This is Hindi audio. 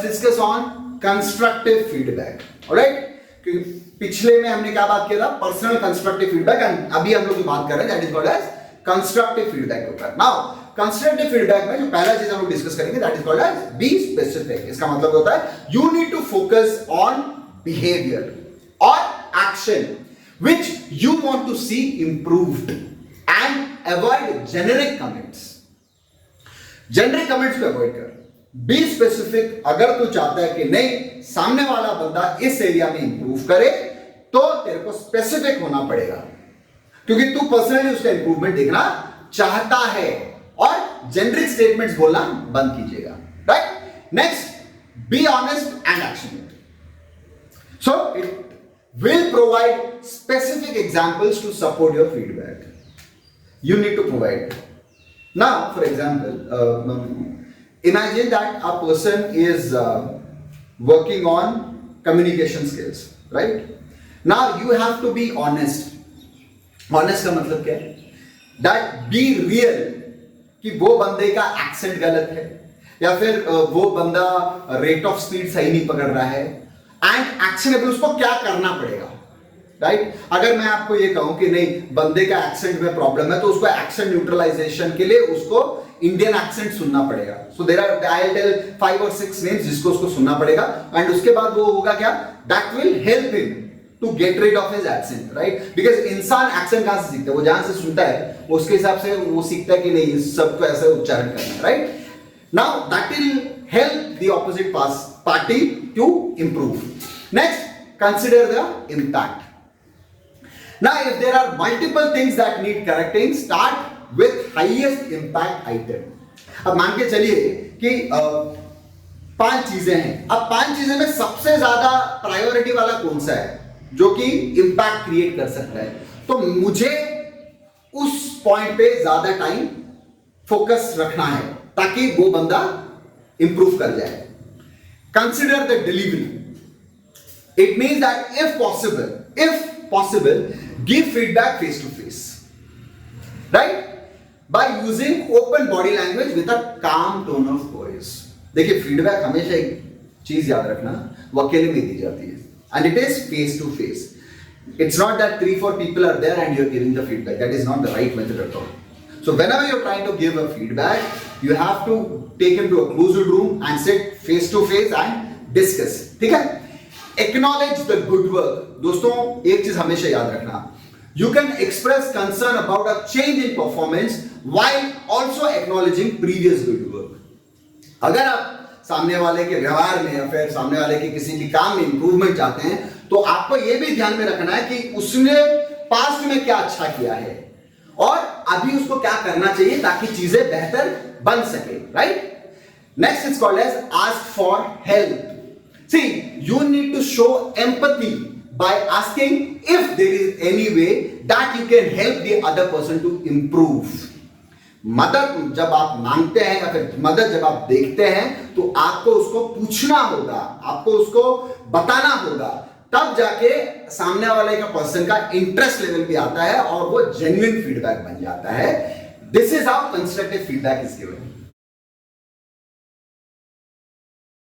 Let's discuss on constructive feedback. Alright, पिछले में हमने क्या बात किया था, पर्सनल कंस्ट्रक्टिव फीडबैक, एंड अभी हम लोग जो बात कर रहे हैं that is called as constructive feedback के ऊपर। नाउ कंस्ट्रक्टिव फीडबैक में जो पहला चीज हम लोग डिस्कस करेंगे that is called as be specific. इसका मतलब होता है you need to focus on behaviour और action which you want to see improved and avoid generic comments। generic comments को avoid कर, be specific। अगर तू चाहता है कि नहीं सामने वाला बंदा इस एरिया में इंप्रूव करे तो तेरे को स्पेसिफिक होना पड़ेगा, क्योंकि तू पर्सनली उसका इंप्रूवमेंट देखना चाहता है, और जेनरिक स्टेटमेंट्स बोलना बंद कीजिएगा। Right, next, be honest and actionable. So it will provide specific examples to support your feedback. You need to provide. Now, for example, imagine that a person is working on communication skills, right? Now, you have to be honest. Honest का मतलब क्या है? That be real कि वो बंदे का accent गलत है, या फिर वो बंदा rate of speed सही नहीं पकड़ रहा है, एंड एक्शनेबल, उसको क्या करना पड़ेगा। राइट, अगर मैं आपको ये कहूं कि नहीं बंदे का एक्सेंट में प्रॉब्लम है तो उसको एक्सेंट न्यूट्रलाइजेशन के लिए उसको इंडियन एक्सेंट सुनना पड़ेगा। So there are I will tell 5 और 6 नेम्स जिसको उसको सुनना पड़ेगा, एंड उसके बाद वो होगा क्या, that will help him to get rid of his accent. Right, because इंसान एक्सेंट कहां से सीखता है, वो जहां से सुनता है उसके हिसाब से वो सीखता है कि नहीं इस सबको ऐसे उच्चारण करना है। Right, now that will help the opposite party to improve. Next, consider the impact. Now if there are multiple things that need correcting, start with highest impact item. अब मान के चलिए कि 5 चीजें हैं, अब 5 चीजें में सबसे ज्यादा प्रायोरिटी वाला कौन सा है जो कि इंपैक्ट क्रिएट कर सकता है, तो मुझे उस पॉइंट पे ज्यादा टाइम फोकस रखना है ताकि वो बंदा इंप्रूव कर जाए। Consider the delivery. It means that if possible give feedback face to face, right, by using open body language with a calm tone of voice. देखिए फीडबैक हमेशा एक चीज याद रखना, वो अकेले में दी जाती है, and it is face to face. It's not that 3-4 people are there and you're giving the feedback. That is not the right method at all. So whenever you're trying to give a feedback, you have to take him to a closed room and sit face to face and discuss. ठीक है? Acknowledge the good work. दोस्तों एक चीज हमेशा याद रखना, you can express concern about a change in performance while also acknowledging previous good work. अगर आप सामने वाले के व्यवहार में या फिर सामने वाले के किसी भी काम में इंप्रूवमेंट चाहते हैं तो आपको यह भी ध्यान में रखना है कि उसने पास्ट में क्या अच्छा किया है और अभी उसको क्या करना चाहिए ताकि चीजें बेहतर बन सके। Right, next is called as ask for help. See you need to show empathy by asking if there is any way that you can help the other person to improve. मदद जब आप मांगते हैं या फिर मदद जब आप देखते हैं तो आपको उसको पूछना होगा, आपको उसको बताना होगा, तब जाके सामने वाले का पर्सन का इंटरेस्ट लेवल भी आता है और वो जेन्युइन फीडबैक बन जाता है। This is how constructive feedback is given.